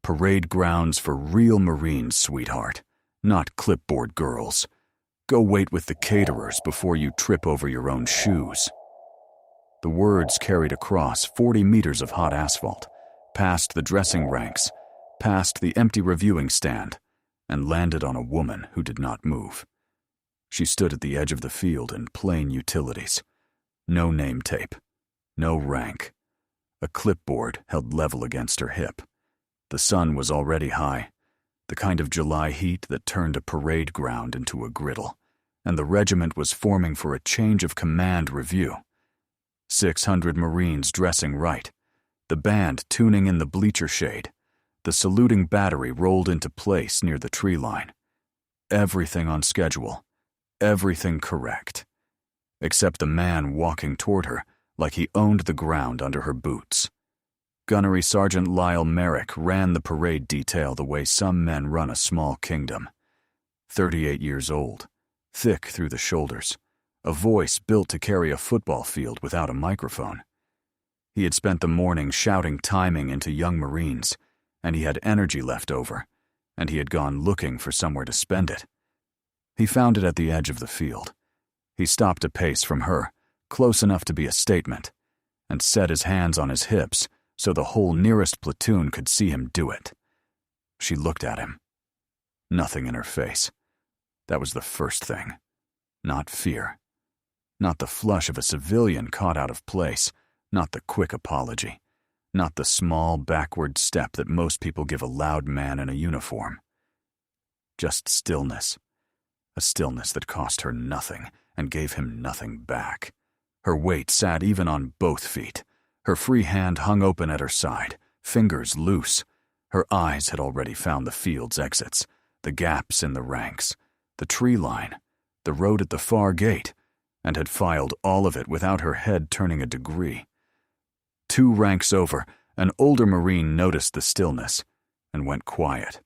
Parade grounds for real Marines, sweetheart, not clipboard girls. Go wait with the caterers before you trip over your own shoes." The words carried across 40 meters of hot asphalt, past the dressing ranks, past the empty reviewing stand, and landed on a woman who did not move. She stood at the edge of the field in plain utilities. No name tape, no rank. A clipboard held level against her hip. The sun was already high, the kind of July heat that turned a parade ground into a griddle, and the regiment was forming for a change of command review. 600 Marines dressing right, the band tuning in the bleacher shade, the saluting battery rolled into place near the tree line. Everything on schedule, everything correct, except the man walking toward her like he owned the ground under her boots. Gunnery Sergeant Lyle Merrick ran the parade detail the way some men run a small kingdom. 38 years old, thick through the shoulders, a voice built to carry a football field without a microphone. He had spent the morning shouting timing into young Marines, and he had energy left over, and he had gone looking for somewhere to spend it. He found it at the edge of the field. He stopped a pace from her, close enough to be a statement, and set his hands on his hips so the whole nearest platoon could see him do it. She looked at him. Nothing in her face. That was the first thing. Not fear. Not the flush of a civilian caught out of place. Not the quick apology. Not the small backward step that most people give a loud man in a uniform. Just stillness. A stillness that cost her nothing and gave him nothing back. Her weight sat even on both feet. Her free hand hung open at her side, fingers loose. Her eyes had already found the field's exits, the gaps in the ranks, the tree line, the road at the far gate, and had filed all of it without her head turning a degree. 2 ranks over, an older Marine noticed the stillness and went quiet.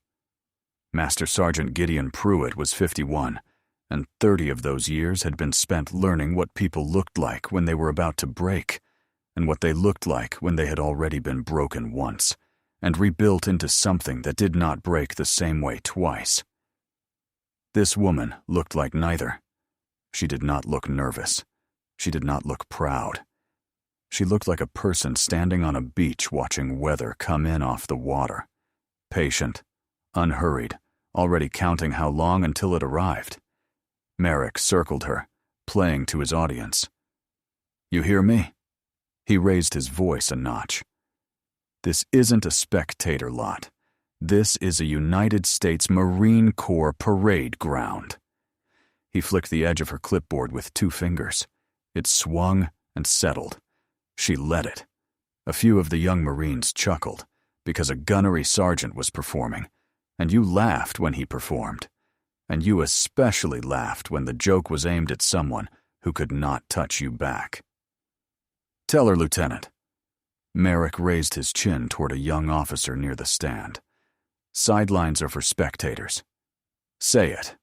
Master Sergeant Gideon Pruitt was 51, and 30 of those years had been spent learning what people looked like when they were about to break, and what they looked like when they had already been broken once, and rebuilt into something that did not break the same way twice. This woman looked like neither. She did not look nervous. She did not look proud. She looked like a person standing on a beach watching weather come in off the water. Patient, unhurried, already counting how long until it arrived. Merrick circled her, playing to his audience. "You hear me?" He raised his voice a notch. "This isn't a spectator lot. This is a United States Marine Corps parade ground." He flicked the edge of her clipboard with 2 fingers. It swung and settled. She let it. A few of the young Marines chuckled, because a gunnery sergeant was performing, and you laughed when he performed. And you especially laughed when the joke was aimed at someone who could not touch you back. "Tell her, Lieutenant." Merrick raised his chin toward a young officer near the stand. "Sidelines are for spectators. Say it."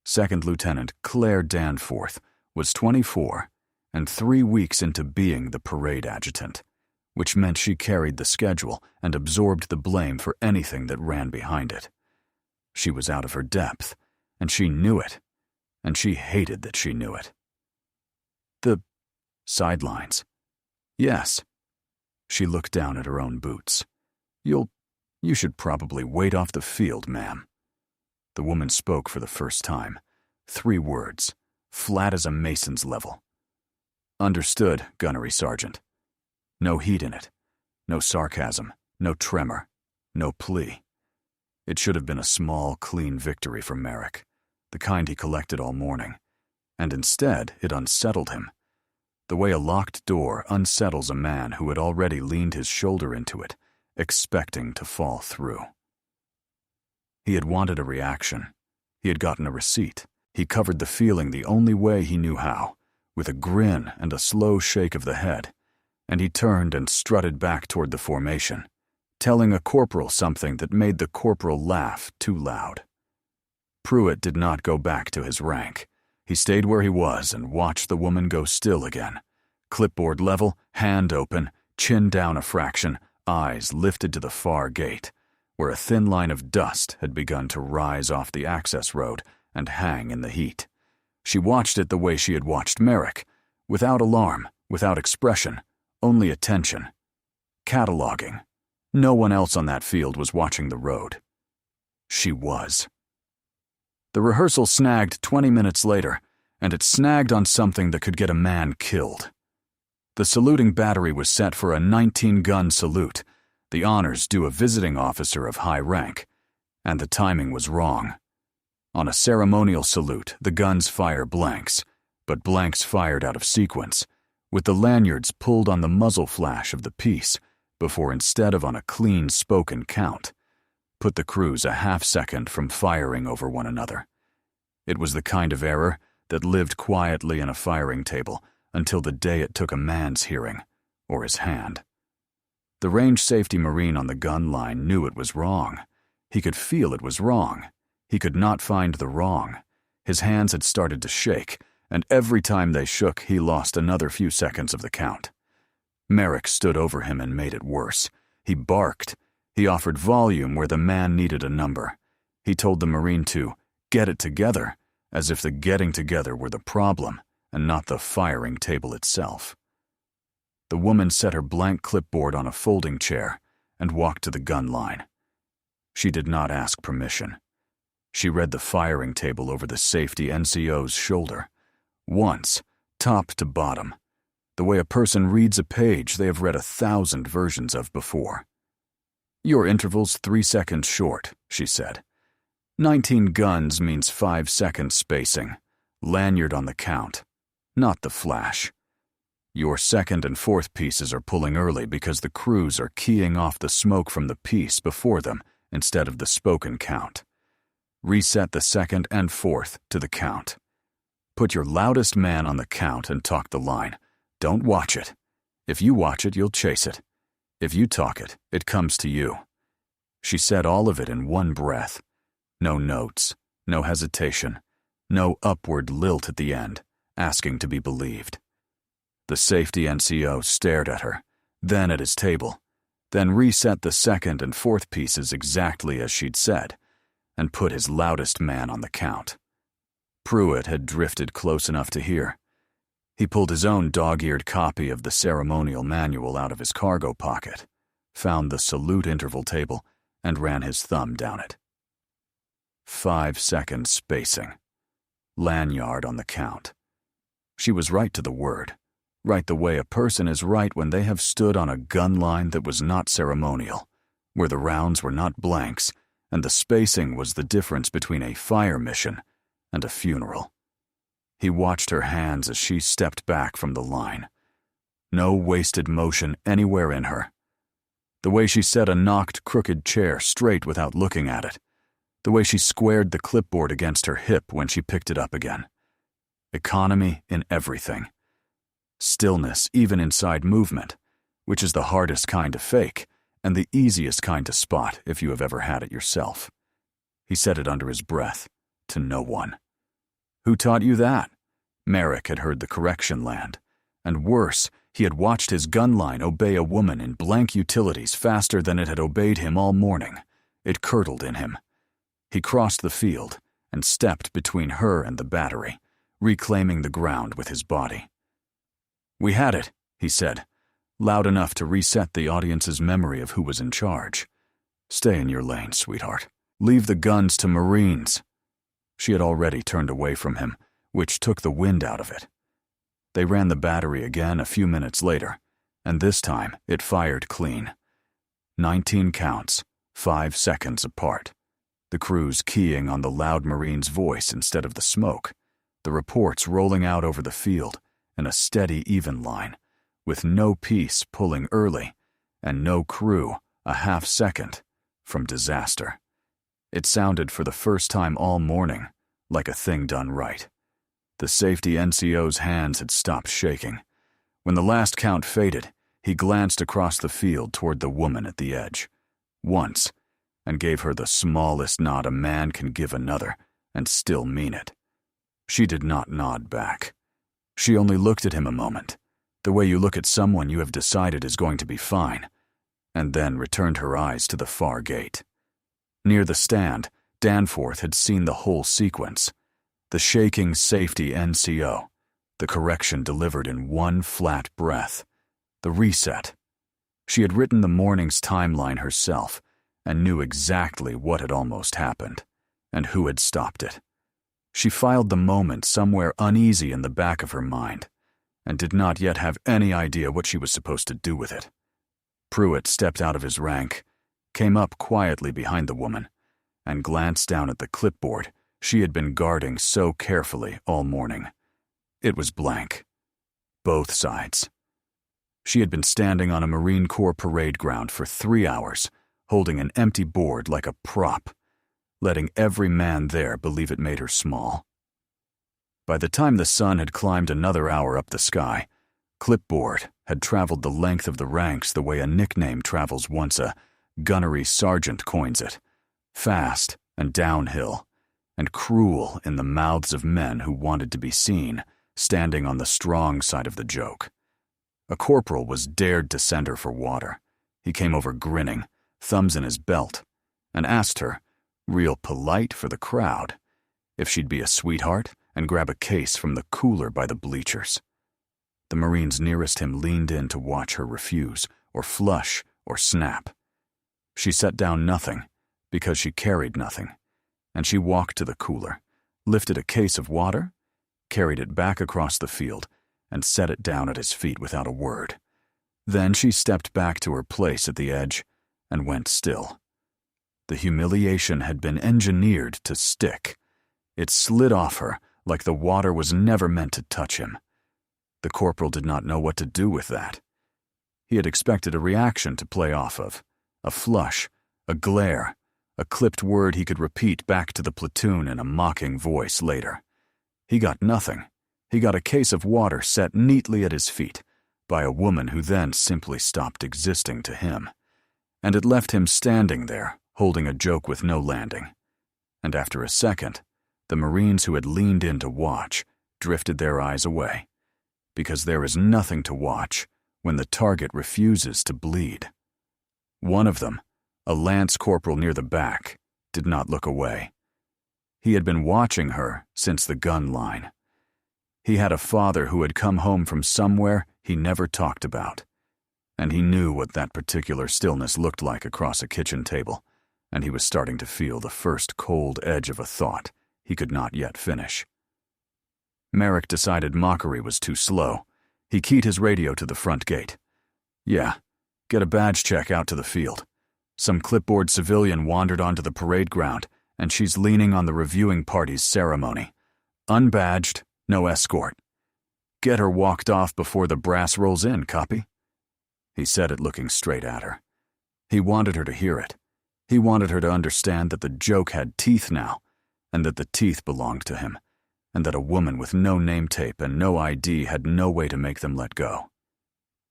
Second Lieutenant Claire Danforth was 24 and 3 weeks into being the parade adjutant, which meant she carried the schedule and absorbed the blame for anything that ran behind it. She was out of her depth, and she knew it, and she hated that she knew it. The sidelines. Yes. She looked down at her own boots. You should probably wait off the field, ma'am." The woman spoke for the first time. 3 words, flat as a mason's level. "Understood, Gunnery Sergeant." No heat in it, no sarcasm, no tremor, no plea. It should have been a small, clean victory for Merrick, the kind he collected all morning, and instead it unsettled him. The way a locked door unsettles a man who had already leaned his shoulder into it, expecting to fall through. He had wanted a reaction. He had gotten a receipt. He covered the feeling the only way he knew how, with a grin and a slow shake of the head, and he turned and strutted back toward the formation, telling a corporal something that made the corporal laugh too loud. Pruitt did not go back to his rank. He stayed where he was and watched the woman go still again. Clipboard level, hand open, chin down a fraction, eyes lifted to the far gate, where a thin line of dust had begun to rise off the access road and hang in the heat. She watched it the way she had watched Merrick, without alarm, without expression, only attention. Cataloging. No one else on that field was watching the road. She was. The rehearsal snagged 20 minutes later, and it snagged on something that could get a man killed. The saluting battery was set for a 19-gun salute, the honors due a visiting officer of high rank, and the timing was wrong. On a ceremonial salute, the guns fire blanks, but blanks fired out of sequence, with the lanyards pulled on the muzzle flash of the piece before instead of on a clean spoken count, put the crews a half-second from firing over one another. It was the kind of error that lived quietly in a firing table until the day it took a man's hearing, or his hand. The range safety Marine on the gun line knew it was wrong. He could feel it was wrong. He could not find the wrong. His hands had started to shake, and every time they shook, he lost another few seconds of the count. Merrick stood over him and made it worse. He barked. He offered volume where the man needed a number. He told the Marine to get it together, as if the getting together were the problem and not the firing table itself. The woman set her blank clipboard on a folding chair and walked to the gun line. She did not ask permission. She read the firing table over the safety NCO's shoulder. Once, top to bottom. The way a person reads a page they have read 1,000 versions of before. "Your interval's 3 seconds short," she said. 19 guns means 5 seconds spacing. Lanyard on the count, not the flash. Your second and fourth pieces are pulling early because the crews are keying off the smoke from the piece before them instead of the spoken count. Reset the second and fourth to the count. Put your loudest man on the count and talk the line. Don't watch it. If you watch it, you'll chase it. If you talk it, it comes to you. She said all of it in one breath. No notes, no hesitation, no upward lilt at the end, asking to be believed. The safety NCO stared at her, then at his table, then reset the second and fourth pieces exactly as she'd said, and put his loudest man on the count. Pruitt had drifted close enough to hear. He pulled his own dog-eared copy of the ceremonial manual out of his cargo pocket, found the salute interval table, and ran his thumb down it. 5 seconds spacing. Lanyard on the count. She was right to the word, right the way a person is right when they have stood on a gun line that was not ceremonial, where the rounds were not blanks, and the spacing was the difference between a fire mission and a funeral. He watched her hands as she stepped back from the line. No wasted motion anywhere in her. The way she set a knocked, crooked chair straight without looking at it. The way she squared the clipboard against her hip when she picked it up again. Economy in everything. Stillness even inside movement, which is the hardest kind to fake and the easiest kind to spot if you have ever had it yourself. He said it under his breath, to no one. "Who taught you that?" Merrick had heard the correction land. And worse, he had watched his gun line obey a woman in blank utilities faster than it had obeyed him all morning. It curdled in him. He crossed the field and stepped between her and the battery, reclaiming the ground with his body. "We had it," he said, loud enough to reset the audience's memory of who was in charge. "Stay in your lane, sweetheart. Leave the guns to Marines." She had already turned away from him, which took the wind out of it. They ran the battery again a few minutes later, and this time it fired clean. 19 counts, 5 seconds apart. The crews keying on the loud Marine's voice instead of the smoke. The reports rolling out over the field in a steady, even line, with no piece pulling early and no crew a half second from disaster. It sounded for the first time all morning like a thing done right. The safety NCO's hands had stopped shaking. When the last count faded, he glanced across the field toward the woman at the edge. Once, and gave her the smallest nod a man can give another and still mean it. She did not nod back. She only looked at him a moment, the way you look at someone you have decided is going to be fine, and then returned her eyes to the far gate. Near the stand, Danforth had seen the whole sequence. The shaking safety NCO, the correction delivered in one flat breath, the reset. She had written the morning's timeline herself and knew exactly what had almost happened and who had stopped it. She filed the moment somewhere uneasy in the back of her mind and did not yet have any idea what she was supposed to do with it. Pruitt stepped out of his rank, came up quietly behind the woman, and glanced down at the clipboard she had been guarding so carefully all morning. It was blank. Both sides. She had been standing on a Marine Corps parade ground for 3 hours, holding an empty board like a prop, letting every man there believe it made her small. By the time the sun had climbed another hour up the sky, clipboard had traveled the length of the ranks the way a nickname travels once a gunnery sergeant coins it, fast and downhill, and cruel in the mouths of men who wanted to be seen, standing on the strong side of the joke. A corporal was dared to send her for water. He came over grinning, thumbs in his belt, and asked her, real polite for the crowd, if she'd be a sweetheart and grab a case from the cooler by the bleachers. The Marines nearest him leaned in to watch her refuse, or flush, or snap. She set down nothing, because she carried nothing, and she walked to the cooler, lifted a case of water, carried it back across the field, and set it down at his feet without a word. Then she stepped back to her place at the edge and went still. The humiliation had been engineered to stick. It slid off her like the water was never meant to touch him. The corporal did not know what to do with that. He had expected a reaction to play off of, a flush, a glare, a clipped word he could repeat back to the platoon in a mocking voice later. He got nothing. He got a case of water set neatly at his feet by a woman who then simply stopped existing to him. And it left him standing there, holding a joke with no landing. And after a second, the Marines who had leaned in to watch drifted their eyes away, because there is nothing to watch when the target refuses to bleed. One of them, a lance corporal near the back, did not look away. He had been watching her since the gun line. He had a father who had come home from somewhere he never talked about, and he knew what that particular stillness looked like across a kitchen table, and he was starting to feel the first cold edge of a thought he could not yet finish. Merrick decided mockery was too slow. He keyed his radio to the front gate. Yeah, get a badge check out to the field. Some clipboard civilian wandered onto the parade ground, and she's leaning on the reviewing party's ceremony. Unbadged, no escort. Get her walked off before the brass rolls in, copy? He said it looking straight at her. He wanted her to hear it. He wanted her to understand that the joke had teeth now, and that the teeth belonged to him, and that a woman with no name tape and no ID had no way to make them let go.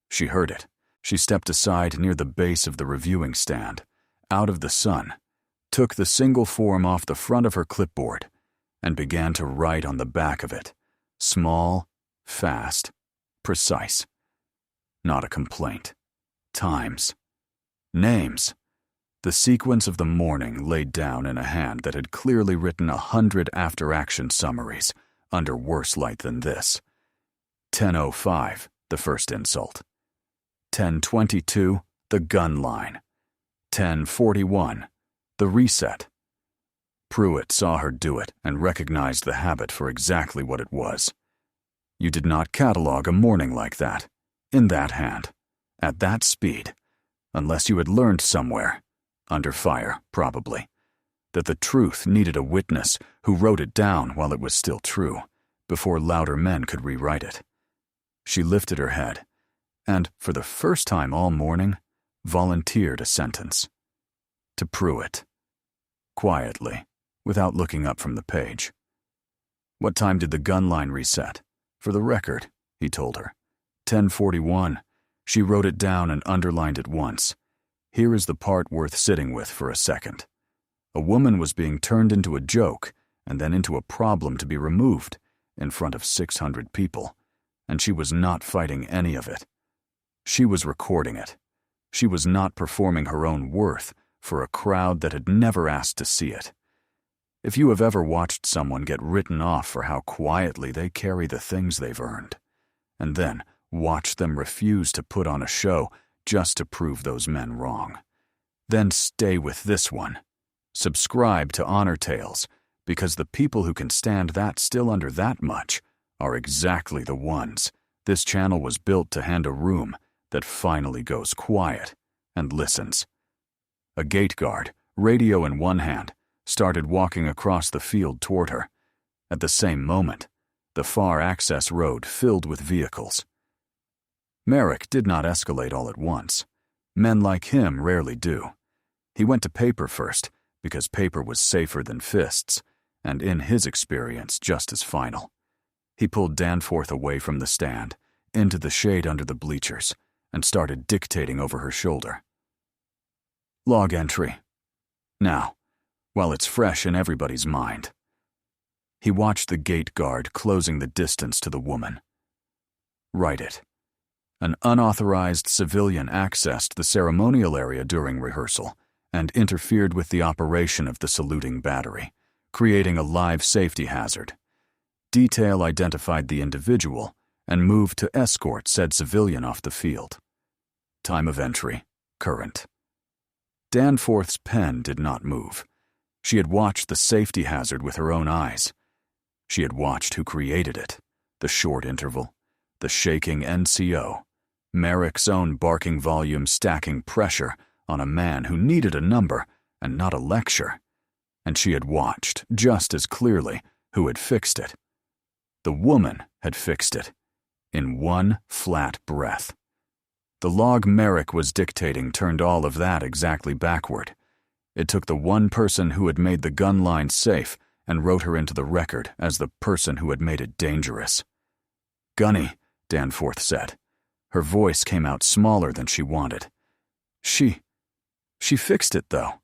She heard it. She stepped aside near the base of the reviewing stand, out of the sun, took the single form off the front of her clipboard, and began to write on the back of it, small, fast, precise. Not a complaint. Times. Names. The sequence of the morning laid down in a hand that had clearly written 100 after-action summaries under worse light than this. 10:05, the first insult. 10:22, the gun line. 10:41, the reset. Pruitt saw her do it and recognized the habit for exactly what it was. You did not catalog a morning like that, in that hand, at that speed, unless you had learned somewhere, under fire, probably, that the truth needed a witness who wrote it down while it was still true, before louder men could rewrite it. She lifted her head, and, for the first time all morning, volunteered a sentence. To Pruitt. Quietly, without looking up from the page. What time did the gun line reset? For the record, he told her. 10:41. She wrote it down and underlined it once. Here is the part worth sitting with for a second. A woman was being turned into a joke and then into a problem to be removed in front of 600 people, and she was not fighting any of it. She was recording it. She was not performing her own worth for a crowd that had never asked to see it. If you have ever watched someone get written off for how quietly they carry the things they've earned, and then watch them refuse to put on a show just to prove those men wrong, then stay with this one. Subscribe to Honor Tales, because the people who can stand that still under that much are exactly the ones this channel was built to hand a room that finally goes quiet and listens. A gate guard, radio in one hand, started walking across the field toward her. At the same moment, the far access road filled with vehicles. Merrick did not escalate all at once. Men like him rarely do. He went to paper first, because paper was safer than fists, and in his experience just as final. He pulled Danforth away from the stand, into the shade under the bleachers, and started dictating over her shoulder. Log entry. Now, while it's fresh in everybody's mind. He watched the gate guard closing the distance to the woman. Write it. An unauthorized civilian accessed the ceremonial area during rehearsal and interfered with the operation of the saluting battery, creating a live safety hazard. Detail identified the individual and moved to escort said civilian off the field. Time of entry, current. Danforth's pen did not move. She had watched the safety hazard with her own eyes. She had watched who created it, the short interval, the shaking NCO, Merrick's own barking volume stacking pressure on a man who needed a number and not a lecture. And she had watched, just as clearly, who had fixed it. The woman had fixed it, in one flat breath. The log Merrick was dictating turned all of that exactly backward. It took the one person who had made the gun line safe and wrote her into the record as the person who had made it dangerous. Gunny, Danforth said. Her voice came out smaller than she wanted. She fixed it, though.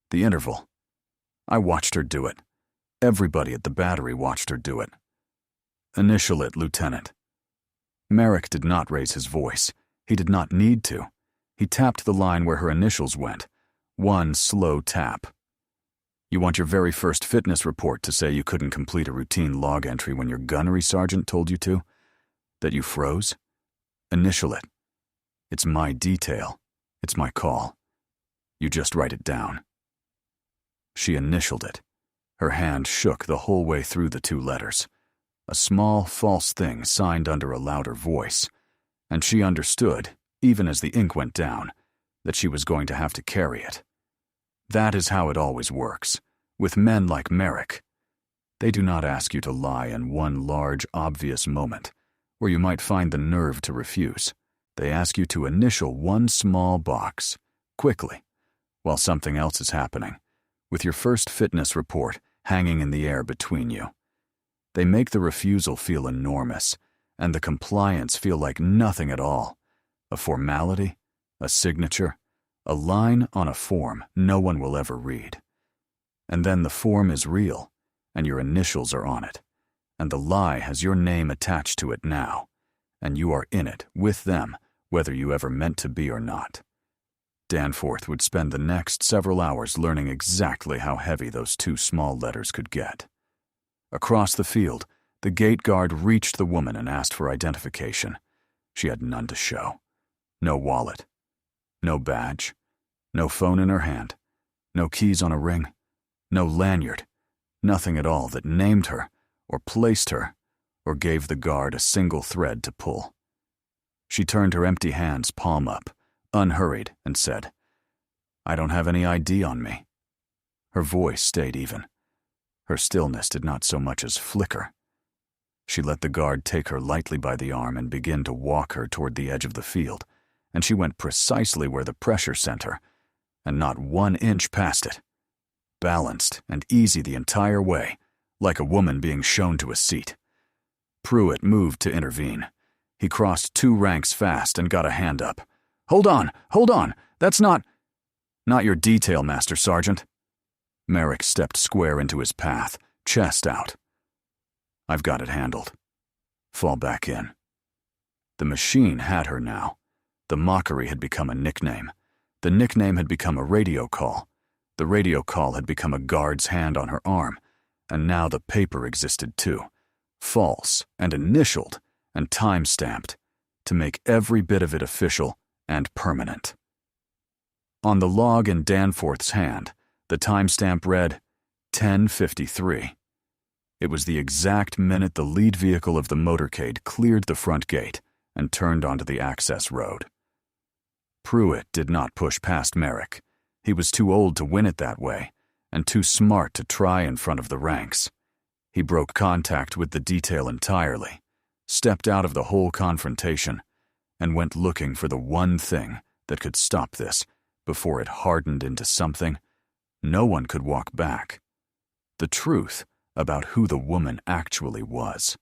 The interval. I watched her do it. Everybody at the battery watched her do it. Initial it, Lieutenant. Merrick did not raise his voice. He did not need to. He tapped the line where her initials went. One slow tap. You want your very first fitness report to say you couldn't complete a routine log entry when your gunnery sergeant told you to? That you froze? Initial it. It's my detail. It's my call. You just write it down. She initialed it. Her hand shook the whole way through the two letters. A small, false thing signed under a louder voice. And she understood, even as the ink went down, that she was going to have to carry it. That is how it always works, with men like Merrick. They do not ask you to lie in one large, obvious moment, where you might find the nerve to refuse. They ask you to initial one small box, quickly, while something else is happening, with your first fitness report hanging in the air between you. They make the refusal feel enormous, and the compliance feel like nothing at all. A formality, a signature, a line on a form no one will ever read. And then the form is real, and your initials are on it, and the lie has your name attached to it now, and you are in it with them, whether you ever meant to be or not. Danforth would spend the next several hours learning exactly how heavy those two small letters could get. Across the field, the gate guard reached the woman and asked for identification. She had none to show. No wallet. No badge. No phone in her hand. No keys on a ring. No lanyard. Nothing at all that named her, or placed her, or gave the guard a single thread to pull. She turned her empty hands palm up, unhurried, and said, I don't have any ID on me. Her voice stayed even. Her stillness did not so much as flicker. She let the guard take her lightly by the arm and begin to walk her toward the edge of the field, and she went precisely where the pressure sent her, and not 1 inch past it. Balanced and easy the entire way, like a woman being shown to a seat. Pruitt moved to intervene. He crossed 2 ranks fast and got a hand up. Hold on! That's not your detail, Master Sergeant. Merrick stepped square into his path, chest out. I've got it handled. Fall back in. The machine had her now. The mockery had become a nickname. The nickname had become a radio call. The radio call had become a guard's hand on her arm, and now the paper existed too, false and initialed and time-stamped, to make every bit of it official and permanent. On the log in Danforth's hand, the timestamp read 10:53. It was the exact minute the lead vehicle of the motorcade cleared the front gate and turned onto the access road. Pruitt did not push past Merrick. He was too old to win it that way, and too smart to try in front of the ranks. He broke contact with the detail entirely, stepped out of the whole confrontation, and went looking for the one thing that could stop this before it hardened into something no one could walk back. The truth about who the woman actually was.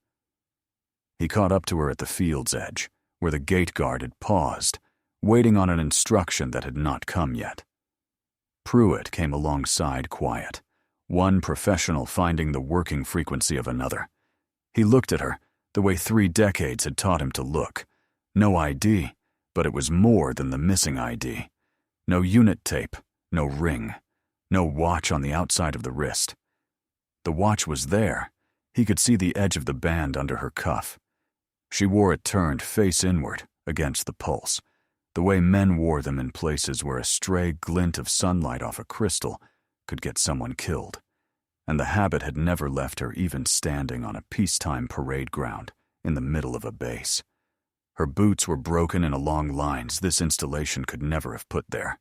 He caught up to her at the field's edge, where the gate guard had paused, waiting on an instruction that had not come yet. Pruitt came alongside quiet, one professional finding the working frequency of another. He looked at her the way 3 decades had taught him to look. No ID, but it was more than the missing ID. No unit tape, no ring, no watch on the outside of the wrist. The watch was there. He could see the edge of the band under her cuff. She wore it turned face inward against the pulse, the way men wore them in places where a stray glint of sunlight off a crystal could get someone killed. And the habit had never left her even standing on a peacetime parade ground in the middle of a base. Her boots were broken in along lines this installation could never have put there.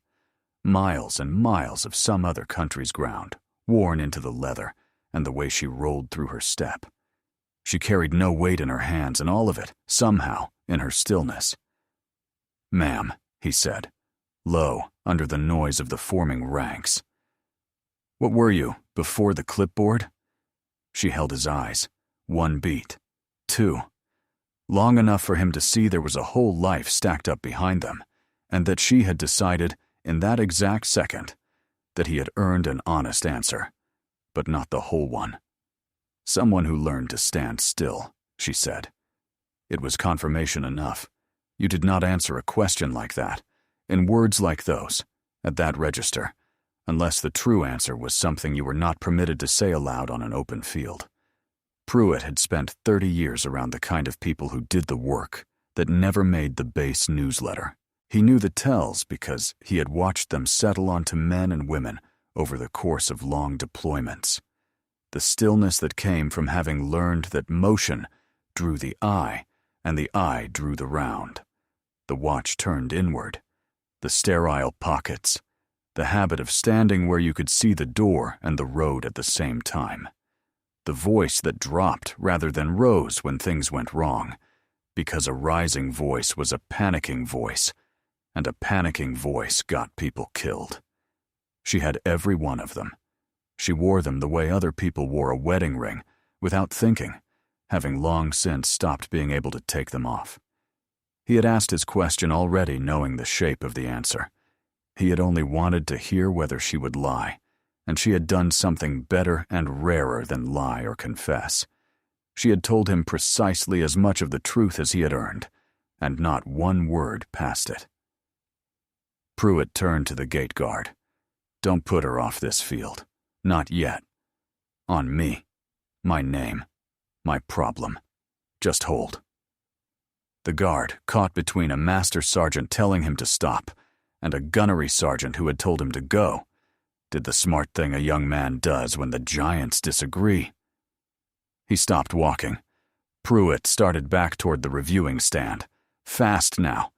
Miles and miles of some other country's ground, worn into the leather and the way she rolled through her step. She carried no weight in her hands, and all of it, somehow, in her stillness. "Ma'am," he said, low, under the noise of the forming ranks. "What were you, before the clipboard?" She held his eyes. 1 beat. 2. Long enough for him to see there was a whole life stacked up behind them, and that she had decided, in that exact second, that he had earned an honest answer, but not the whole one. "Someone who learned to stand still," she said. It was confirmation enough. You did not answer a question like that, in words like those, at that register, unless the true answer was something you were not permitted to say aloud on an open field. Pruitt had spent 30 years around the kind of people who did the work that never made the base newsletter. He knew the tells because he had watched them settle onto men and women over the course of long deployments. The stillness that came from having learned that motion drew the eye, and the eye drew the round. The watch turned inward. The sterile pockets. The habit of standing where you could see the door and the road at the same time. The voice that dropped rather than rose when things went wrong, because a rising voice was a panicking voice, and a panicking voice got people killed. She had every one of them. She wore them the way other people wore a wedding ring, without thinking, having long since stopped being able to take them off. He had asked his question already knowing the shape of the answer. He had only wanted to hear whether she would lie, and she had done something better and rarer than lie or confess. She had told him precisely as much of the truth as he had earned, and not one word past it. Pruitt turned to the gate guard. "Don't put her off this field. Not yet. On me. My name. My problem. Just hold." The guard, caught between a master sergeant telling him to stop and a gunnery sergeant who had told him to go, did the smart thing a young man does when the giants disagree. He stopped walking. Pruitt started back toward the reviewing stand, fast now,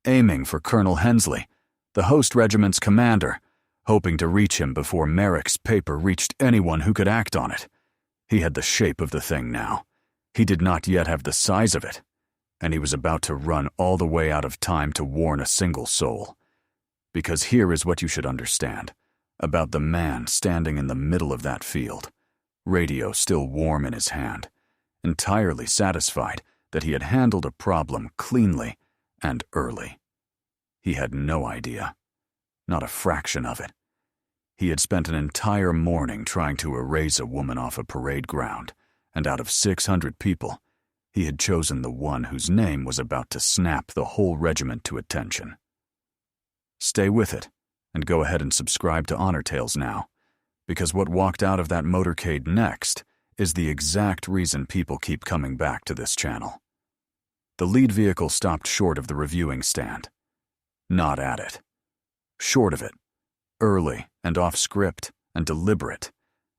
aiming for Colonel Hensley, the host regiment's commander, hoping to reach him before Merrick's paper reached anyone who could act on it. He had the shape of the thing now. He did not yet have the size of it, and he was about to run all the way out of time to warn a single soul. Because here is what you should understand about the man standing in the middle of that field, radio still warm in his hand, entirely satisfied that he had handled a problem cleanly and early. He had no idea, not a fraction of it. He had spent an entire morning trying to erase a woman off a parade ground, and out of 600 people, he had chosen the one whose name was about to snap the whole regiment to attention. Stay with it, and go ahead and subscribe to Honor Tales now, because what walked out of that motorcade next is the exact reason people keep coming back to this channel. The lead vehicle stopped short of the reviewing stand. Not at it. Short of it. Early and off script and deliberate,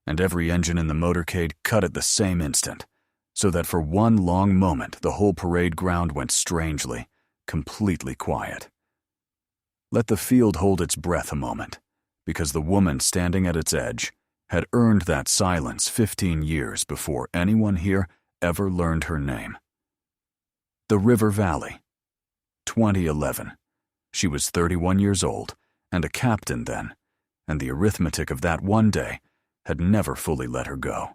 and every engine in the motorcade cut at the same instant, so that for one long moment the whole parade ground went strangely, completely quiet. Let the field hold its breath a moment, because the woman standing at its edge had earned that silence 15 years before anyone here ever learned her name. The River Valley. 2011. She was 31 years old and a captain then, and the arithmetic of that one day had never fully let her go.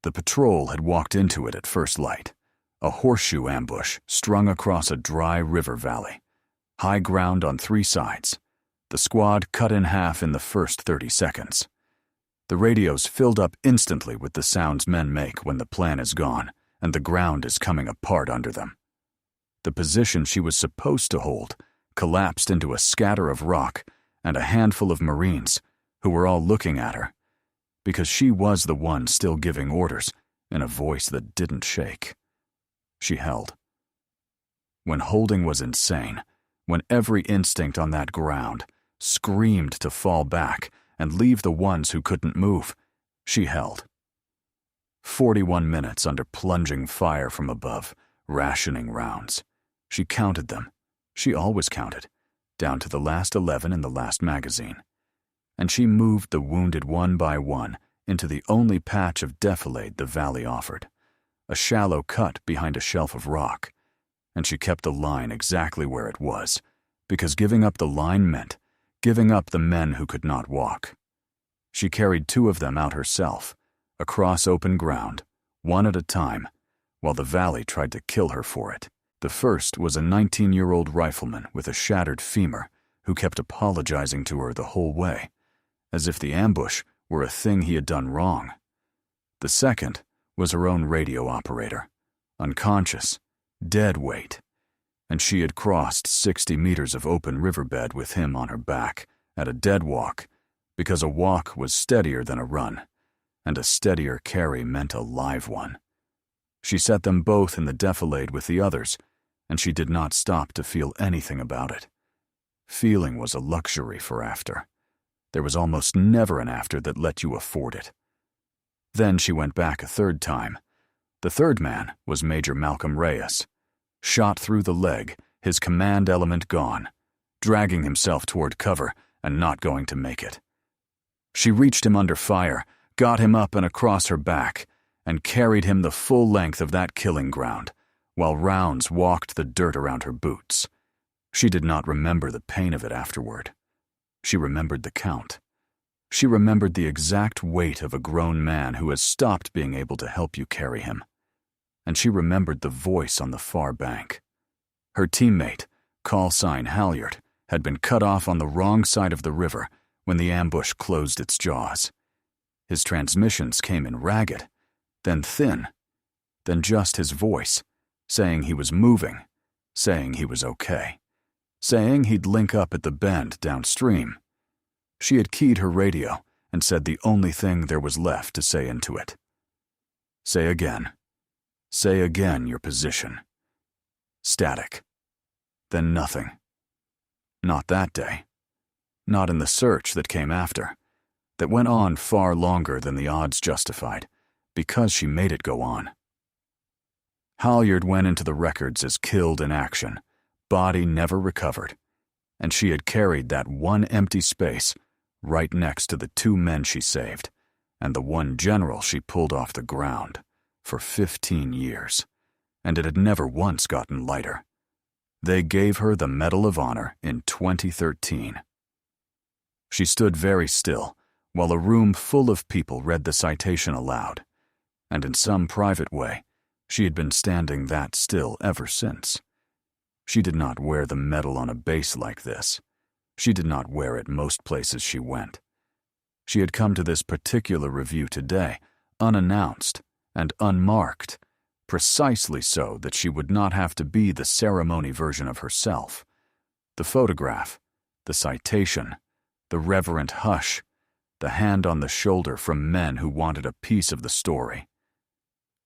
The patrol had walked into it at first light, a horseshoe ambush strung across a dry river valley, high ground on 3 sides. The squad cut in half in the first 30 seconds. The radios filled up instantly with the sounds men make when the plan is gone and the ground is coming apart under them. The position she was supposed to hold collapsed into a scatter of rock and a handful of Marines who were all looking at her, because she was the one still giving orders in a voice that didn't shake. She held. When holding was insane, when every instinct on that ground screamed to fall back and leave the ones who couldn't move, she held. 41 minutes under plunging fire from above, rationing rounds. She counted them. She always counted, down to the last 11 in the last magazine. And she moved the wounded one by one into the only patch of defilade the valley offered, a shallow cut behind a shelf of rock. And she kept the line exactly where it was, because giving up the line meant giving up the men who could not walk. She carried 2 of them out herself, across open ground, one at a time, while the valley tried to kill her for it. The first was a 19-year-old rifleman with a shattered femur who kept apologizing to her the whole way, as if the ambush were a thing he had done wrong. The second was her own radio operator, unconscious, dead weight, and she had crossed 60 meters of open riverbed with him on her back at a dead walk, because a walk was steadier than a run, and a steadier carry meant a live one. She set them both in the defilade with the others, and she did not stop to feel anything about it. Feeling was a luxury for after. There was almost never an after that let you afford it. Then she went back a 3rd time. The 3rd man was Major Malcolm Reyes, shot through the leg, his command element gone, dragging himself toward cover and not going to make it. She reached him under fire, got him up and across her back, and carried him the full length of that killing ground, while rounds walked the dirt around her boots. She did not remember the pain of it afterward. She remembered the count. She remembered the exact weight of a grown man who has stopped being able to help you carry him. And she remembered the voice on the far bank. Her teammate, call sign Halyard, had been cut off on the wrong side of the river when the ambush closed its jaws. His transmissions came in ragged, then thin, then just his voice, saying he was moving, saying he was okay, saying he'd link up at the bend downstream. She had keyed her radio and said the only thing there was left to say into it. Say again. Say again your position. Static. Then nothing. Not that day. Not in the search that came after, that went on far longer than the odds justified, because she made it go on. Halyard went into the records as killed in action, body never recovered, and she had carried that one empty space right next to the 2 men she saved and the 1 general she pulled off the ground for 15 years, and it had never once gotten lighter. They gave her the Medal of Honor in 2013. She stood very still while a room full of people read the citation aloud, and in some private way, she had been standing that still ever since. She did not wear the medal on a base like this. She did not wear it most places she went. She had come to this particular review today, unannounced and unmarked, precisely so that she would not have to be the ceremony version of herself. The photograph, the citation, the reverent hush, the hand on the shoulder from men who wanted a piece of the story.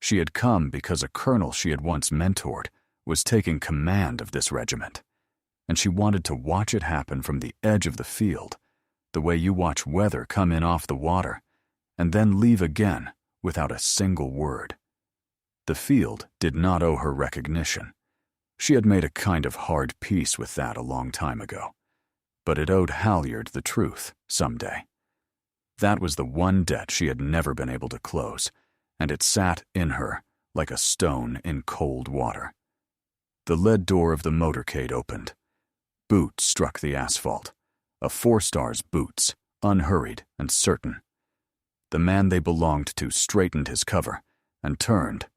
She had come because a colonel she had once mentored was taking command of this regiment, and she wanted to watch it happen from the edge of the field, the way you watch weather come in off the water, and then leave again without a single word. The field did not owe her recognition. She had made a kind of hard peace with that a long time ago, but it owed Halyard the truth someday. That was the one debt she had never been able to close, and it sat in her like a stone in cold water. The lead door of the motorcade opened. Boots struck the asphalt. A 4-star's boots, unhurried and certain. The man they belonged to straightened his cover and turned,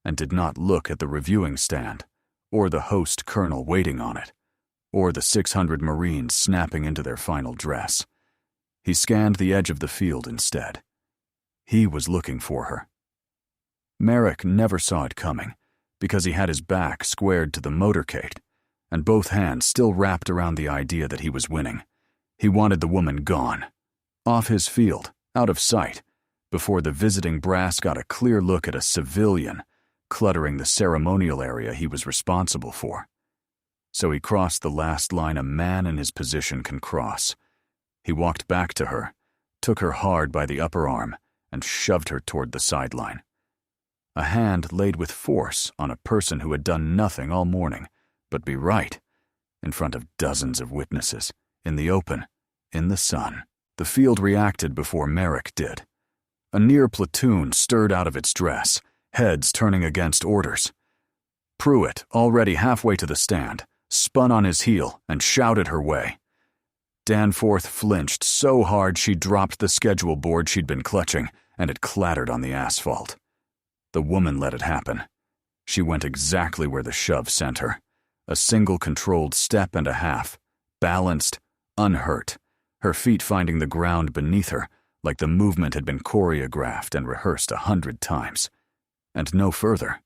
and did not look at the reviewing stand, or the host colonel waiting on it, or the 600 Marines snapping into their final dress. He scanned the edge of the field instead. He was looking for her. Merrick never saw it coming, because he had his back squared to the motorcade, and both hands still wrapped around the idea that he was winning. He wanted the woman gone, off his field, out of sight, before the visiting brass got a clear look at a civilian cluttering the ceremonial area he was responsible for. So he crossed the last line a man in his position can cross. He walked back to her, took her hard by the upper arm, and shoved her toward the sideline. A hand laid with force on a person who had done nothing all morning but be right, in front of dozens of witnesses, in the open, in the sun. The field reacted before Merrick did. A near platoon stirred out of its dress, heads turning against orders. Pruitt, already halfway to the stand, spun on his heel and shouted her way. Danforth flinched so hard she dropped the schedule board she'd been clutching, and it clattered on the asphalt. The woman let it happen. She went exactly where the shove sent her. A single controlled step and a half, balanced, unhurt, her feet finding the ground beneath her like the movement had been choreographed and rehearsed 100 times. And no further.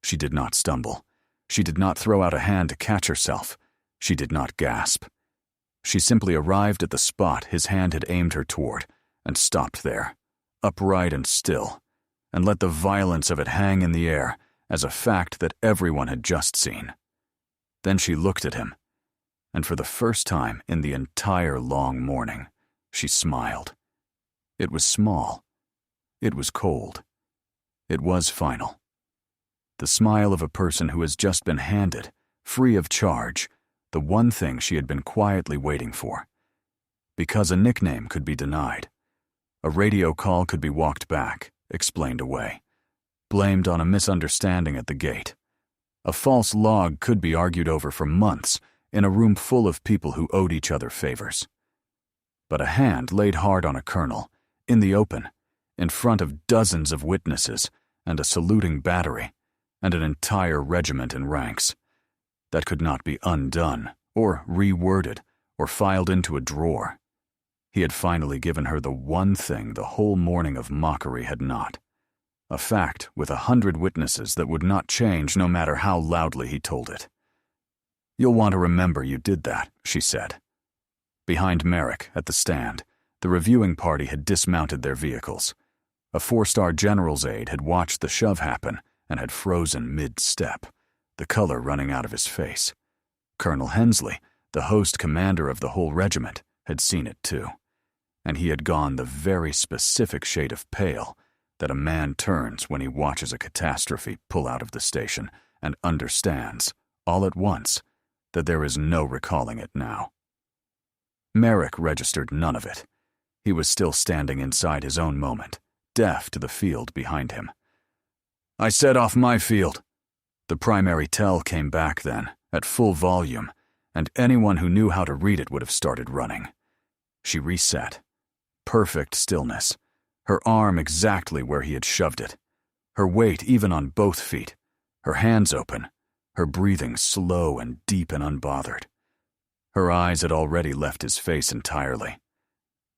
She did not stumble. She did not throw out a hand to catch herself. She did not gasp. She simply arrived at the spot his hand had aimed her toward and stopped there, upright and still, and let the violence of it hang in the air as a fact that everyone had just seen. Then she looked at him, and for the first time in the entire long morning, she smiled. It was small. It was cold. It was final. The smile of a person who has just been handed, free of charge, the one thing she had been quietly waiting for. Because a nickname could be denied. A radio call could be walked back, explained away, blamed on a misunderstanding at the gate. A false log could be argued over for months in a room full of people who owed each other favors. But a hand laid hard on a colonel, in the open, in front of dozens of witnesses and a saluting battery and an entire regiment in ranks. That could not be undone or reworded or filed into a drawer. He had finally given her the one thing the whole morning of mockery had not. A fact with 100 witnesses that would not change no matter how loudly he told it. "You'll want to remember you did that," she said. Behind Merrick, at the stand, the reviewing party had dismounted their vehicles. A 4-star general's aide had watched the shove happen and had frozen mid-step, the color running out of his face. Colonel Hensley, the host commander of the whole regiment, had seen it too, and he had gone the very specific shade of pale that a man turns when he watches a catastrophe pull out of the station and understands, all at once, that there is no recalling it now. Merrick registered none of it. He was still standing inside his own moment, deaf to the field behind him. "I set off my field." The primary tell came back then, at full volume, and anyone who knew how to read it would have started running. She reset. Perfect stillness. Her arm exactly where he had shoved it. Her weight even on both feet. Her hands open. Her breathing slow and deep and unbothered. Her eyes had already left his face entirely.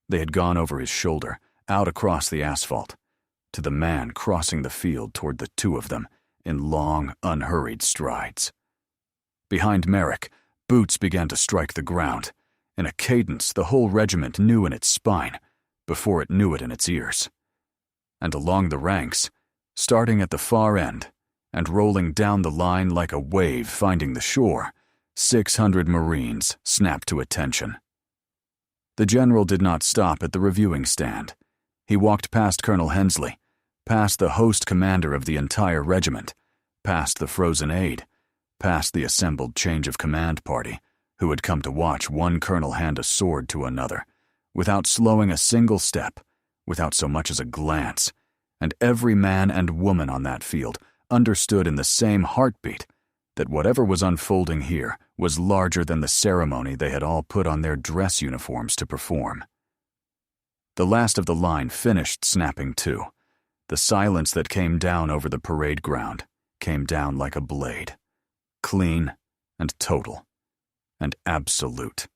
They had gone over his shoulder, out across the asphalt, to the man crossing the field toward the two of them in long, unhurried strides. Behind Merrick, boots began to strike the ground, in a cadence the whole regiment knew in its spine before it knew it in its ears. And along the ranks, starting at the far end and rolling down the line like a wave finding the shore, 600 Marines snapped to attention. The general did not stop at the reviewing stand. He walked past Colonel Hensley, past the host commander of the entire regiment, past the frozen aide, past the assembled change of command party, who had come to watch one colonel hand a sword to another, without slowing a single step, without so much as a glance, and every man and woman on that field understood in the same heartbeat that whatever was unfolding here was larger than the ceremony they had all put on their dress uniforms to perform. The last of the line finished snapping to. The silence that came down over the parade ground came down like a blade, clean and total and absolute.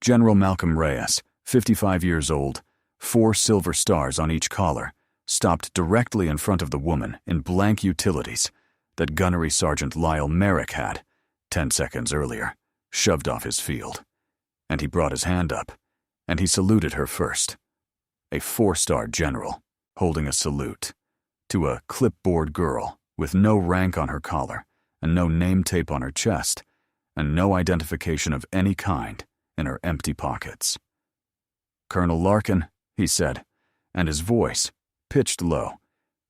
General Malcolm Reyes, 55 years old, 4 silver stars on each collar, stopped directly in front of the woman in blank utilities that Gunnery Sergeant Lyle Merrick had, 10 seconds earlier, shoved off his field. And he brought his hand up, and he saluted her first. A 4-star general, holding a salute, to a clipboard girl with no rank on her collar and no name tape on her chest and no identification of any kind in her empty pockets. "Colonel Larkin," he said, and his voice, pitched low,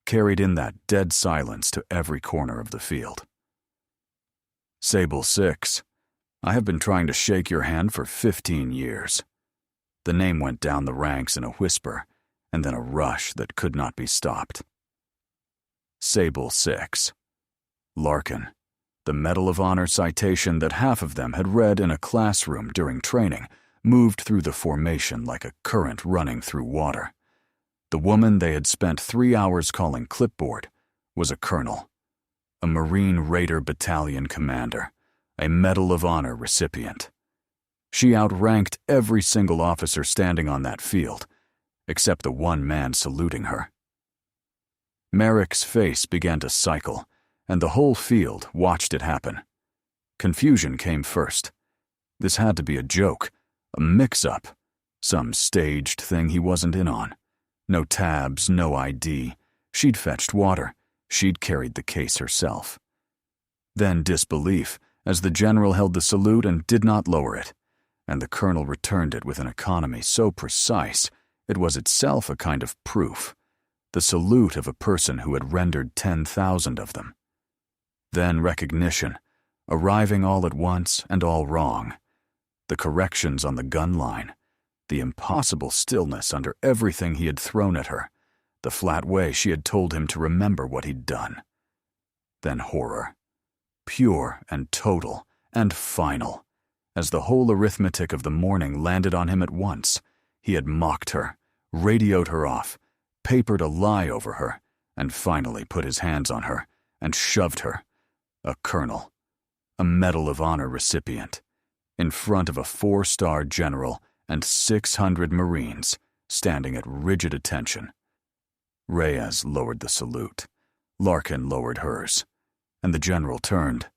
carried in that dead silence to every corner of the field. "Sable 6, I have been trying to shake your hand for 15 years. The name went down the ranks in a whisper, and then a rush that could not be stopped. Sable 6. Larkin, the Medal of Honor citation that half of them had read in a classroom during training, moved through the formation like a current running through water. The woman they had spent 3 hours calling clipboard was a colonel, a Marine Raider Battalion commander, a Medal of Honor recipient. She outranked every single officer standing on that field, except the one man saluting her. Merrick's face began to cycle, and the whole field watched it happen. Confusion came first. This had to be a joke, a mix-up, some staged thing he wasn't in on. No tabs, no ID. She'd fetched water. She'd carried the case herself. Then disbelief, as the general held the salute and did not lower it, and the colonel returned it with an economy so precise it was itself a kind of proof, the salute of a person who had rendered 10,000 of them. Then recognition, arriving all at once and all wrong. The corrections on the gun line, the impossible stillness under everything he had thrown at her, the flat way she had told him to remember what he'd done. Then horror, pure and total and final, as the whole arithmetic of the morning landed on him at once. He had mocked her, radioed her off, papered a lie over her, and finally put his hands on her and shoved her, a colonel, a Medal of Honor recipient, in front of a 4-star general and 600 Marines standing at rigid attention. Reyes lowered the salute. Larkin lowered hers, and the general turned,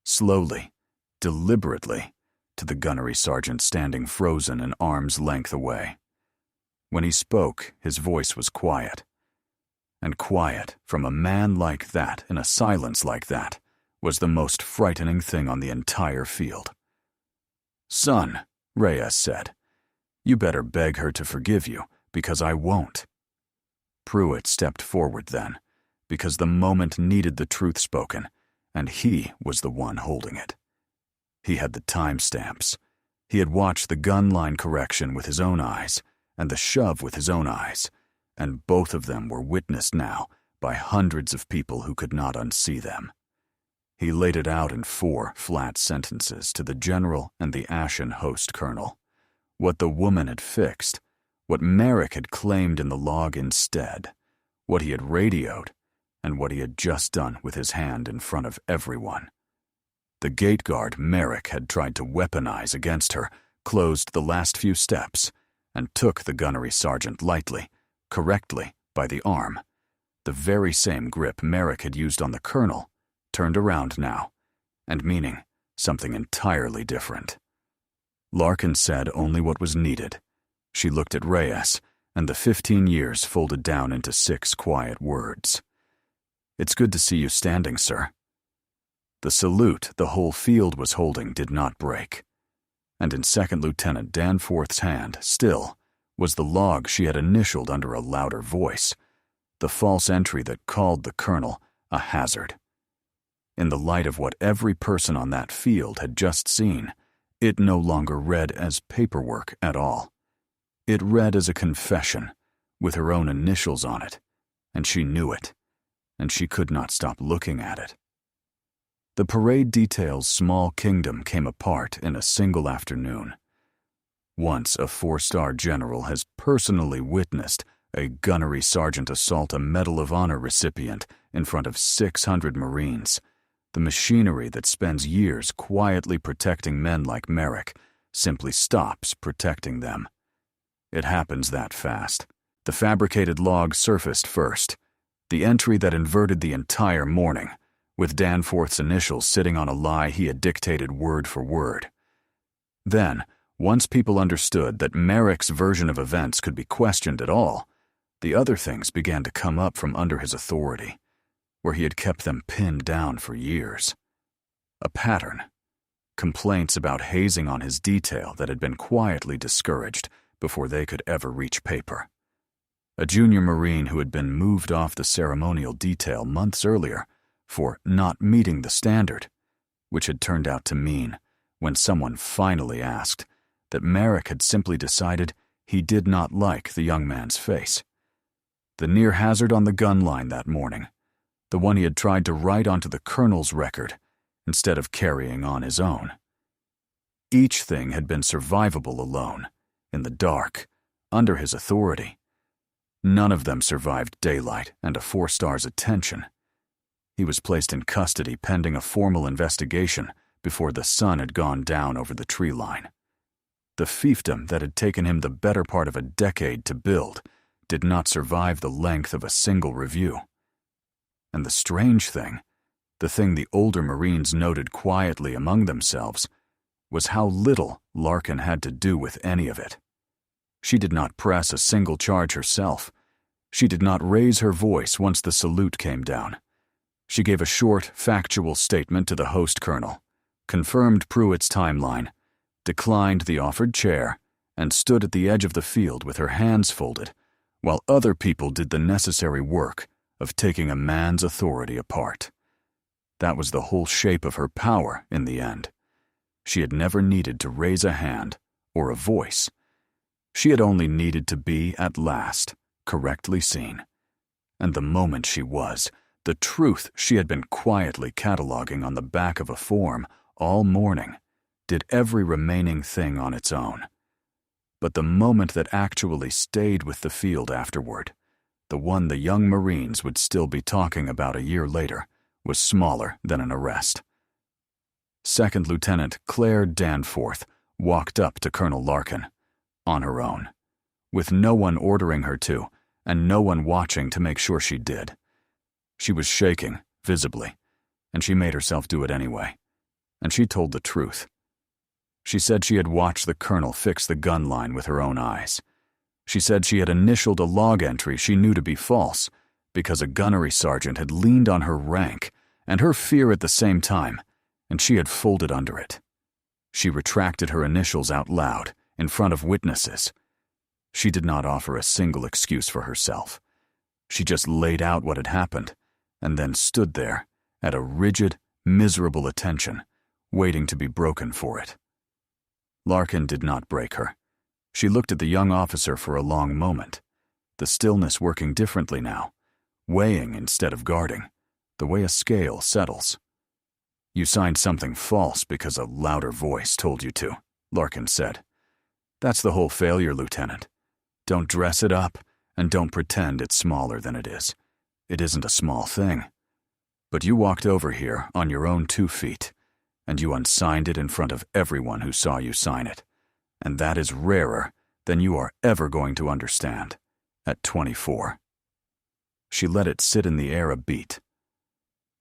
slowly, deliberately, to the gunnery sergeant standing frozen an arm's length away. When he spoke, his voice was quiet. And quiet from a man like that in a silence like that was the most frightening thing on the entire field. "Son," Reyes said, "you better beg her to forgive you, because I won't." Pruitt stepped forward then, because the moment needed the truth spoken, and he was the one holding it. He had the timestamps. He had watched the gun line correction with his own eyes, and the shove with his own eyes, and both of them were witnessed now by hundreds of people who could not unsee them. He laid it out in 4 flat sentences to the general and the ashen host colonel. What the woman had fixed, what Merrick had claimed in the log instead, what he had radioed, and what he had just done with his hand in front of everyone. The gate guard Merrick had tried to weaponize against her closed the last few steps and took the gunnery sergeant lightly, correctly, by the arm. The very same grip Merrick had used on the colonel, turned around now, and meaning something entirely different. Larkin said only what was needed. She looked at Reyes, and the 15 years folded down into 6 quiet words. "It's good to see you standing, sir." The salute the whole field was holding did not break, and in Second Lieutenant Danforth's hand, still, was the log she had initialed under a louder voice, the false entry that called the colonel a hazard. In the light of what every person on that field had just seen, it no longer read as paperwork at all. It read as a confession, with her own initials on it, and she knew it, and she could not stop looking at it. The parade detail's small kingdom came apart in a single afternoon. Once a 4-star general has personally witnessed a gunnery sergeant assault a Medal of Honor recipient in front of 600 Marines, the machinery that spends years quietly protecting men like Merrick simply stops protecting them. It happens that fast. The fabricated log surfaced first, the entry that inverted the entire morning, with Danforth's initials sitting on a lie he had dictated word for word. Then, once people understood that Merrick's version of events could be questioned at all, the other things began to come up from under his authority, where he had kept them pinned down for years. A pattern. Complaints about hazing on his detail that had been quietly discouraged before they could ever reach paper. A junior Marine who had been moved off the ceremonial detail months earlier for not meeting the standard, which had turned out to mean, when someone finally asked, that Merrick had simply decided he did not like the young man's face. The near hazard on the gun line that morning, the one he had tried to write onto the colonel's record instead of carrying on his own. Each thing had been survivable alone, in the dark, under his authority. None of them survived daylight and a 4-star's attention. He was placed in custody pending a formal investigation before the sun had gone down over the tree line. The fiefdom that had taken him the better part of a decade to build did not survive the length of a single review. And the strange thing, the thing the older Marines noted quietly among themselves, was how little Larkin had to do with any of it. She did not press a single charge herself. She did not raise her voice once the salute came down. She gave a short, factual statement to the host colonel, confirmed Pruitt's timeline, declined the offered chair, and stood at the edge of the field with her hands folded, while other people did the necessary work of taking a man's authority apart. That was the whole shape of her power in the end. She had never needed to raise a hand or a voice. She had only needed to be, at last, correctly seen. And the moment she was, the truth she had been quietly cataloging on the back of a form all morning did every remaining thing on its own. But the moment that actually stayed with the field afterward, the one the young Marines would still be talking about a year later, was smaller than an arrest. Second Lieutenant Claire Danforth walked up to Colonel Larkin, on her own, with no one ordering her to, and no one watching to make sure she did. She was shaking, visibly, and she made herself do it anyway, and she told the truth. She said she had watched the colonel fix the gun line with her own eyes. She said she had initialed a log entry she knew to be false because a gunnery sergeant had leaned on her rank and her fear at the same time, and she had folded under it. She retracted her initials out loud, in front of witnesses. She did not offer a single excuse for herself. She just laid out what had happened, and then stood there, at a rigid, miserable attention, waiting to be broken for it. Larkin did not break her. She looked at the young officer for a long moment, the stillness working differently now, weighing instead of guarding, the way a scale settles. "You signed something false because a louder voice told you to," Larkin said. "That's the whole failure, Lieutenant. Don't dress it up, and don't pretend it's smaller than it is. It isn't a small thing. But you walked over here on your own 2 feet, and you unsigned it in front of everyone who saw you sign it. And that is rarer than you are ever going to understand, at 24. She let it sit in the air a beat.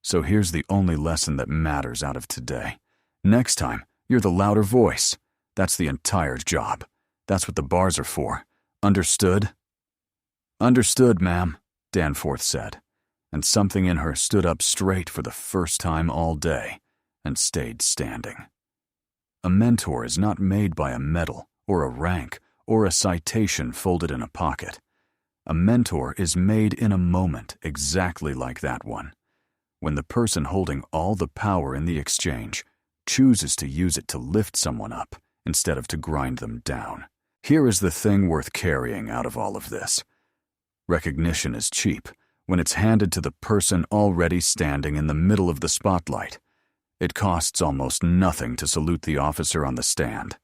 "So here's the only lesson that matters out of today. Next time, you're the louder voice, That's the entire job. That's what the bars are for. Understood?" "Understood, ma'am," Danforth said, and something in her stood up straight for the first time all day and stayed standing. A mentor is not made by a medal or a rank or a citation folded in a pocket. A mentor is made in a moment exactly like that one, when the person holding all the power in the exchange chooses to use it to lift someone up instead of to grind them down. Here is the thing worth carrying out of all of this. Recognition is cheap when it's handed to the person already standing in the middle of the spotlight. It costs almost nothing to salute the officer on the stand.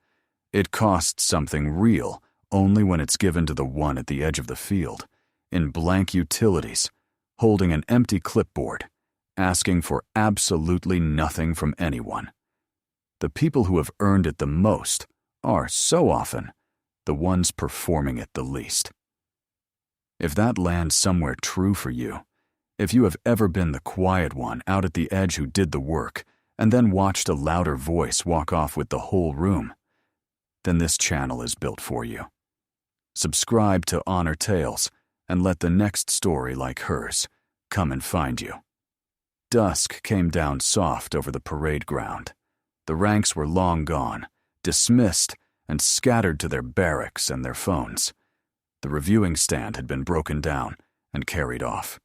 It costs something real only when it's given to the one at the edge of the field, in blank utilities, holding an empty clipboard, asking for absolutely nothing from anyone. The people who have earned it the most are, so often, the ones performing it the least. If that lands somewhere true for you, if you have ever been the quiet one out at the edge who did the work and then watched a louder voice walk off with the whole room, then this channel is built for you. Subscribe to Honor Tales and let the next story like hers come and find you. Dusk came down soft over the parade ground. The ranks were long gone, dismissed, and scattered to their barracks and their phones. The reviewing stand had been broken down and carried off.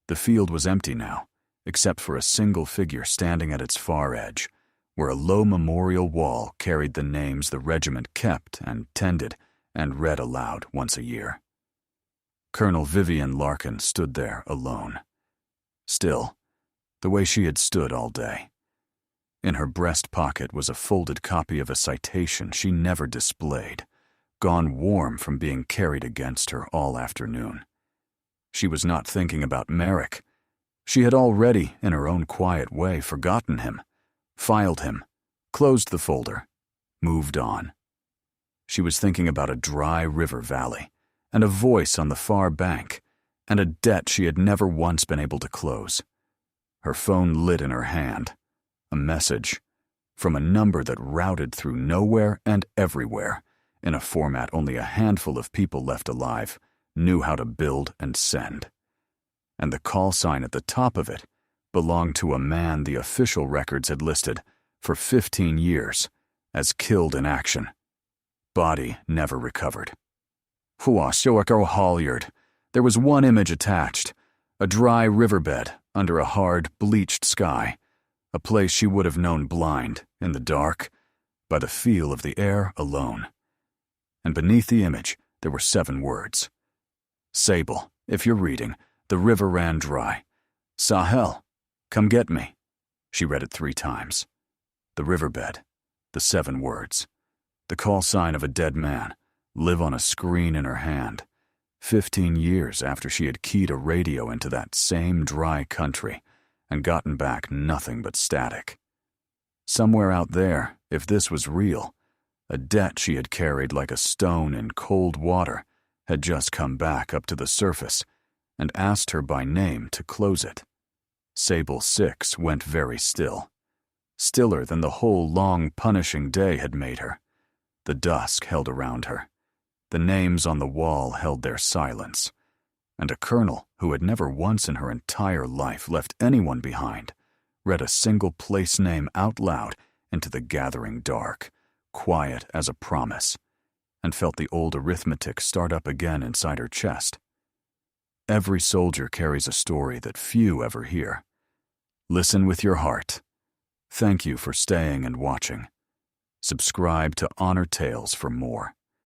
The field was empty now, except for a single figure standing at its far edge, where a low memorial wall carried the names the regiment kept and tended and read aloud once a year. Colonel Vivian Larkin stood there alone. Still, the way she had stood all day. In her breast pocket was a folded copy of a citation she never displayed, gone warm from being carried against her all afternoon. She was not thinking about Merrick. She had already, in her own quiet way, forgotten him, filed him, closed the folder, moved on. She was thinking about a dry river valley, and a voice on the far bank, and a debt she had never once been able to close. Her phone lit in her hand. A message from a number that routed through nowhere and everywhere in a format only a handful of people left alive knew how to build and send. And the call sign at the top of it belonged to a man the official records had listed for 15 years as killed in action. Body never recovered. Huashoako Halyard. There was one image attached, a dry riverbed under a hard, bleached sky, a place she would have known blind, in the dark, by the feel of the air alone. And beneath the image there were 7 words. Sable, if you're reading, the river ran dry. Sahel, come get me. She read it 3 times. The riverbed, the 7 words. The call sign of a dead man, live on a screen in her hand, 15 years after she had keyed a radio into that same dry country and gotten back nothing but static. Somewhere out there, if this was real, a debt she had carried like a stone in cold water had just come back up to the surface and asked her by name to close it. Sable 6 went very still, stiller than the whole long, punishing day had made her. The dusk held around her. The names on the wall held their silence, and a colonel who had never once in her entire life left anyone behind read a single place name out loud into the gathering dark, quiet as a promise, and felt the old arithmetic start up again inside her chest. Every soldier carries a story that few ever hear. Listen with your heart. Thank you for staying and watching. Subscribe to Honor Tales for more.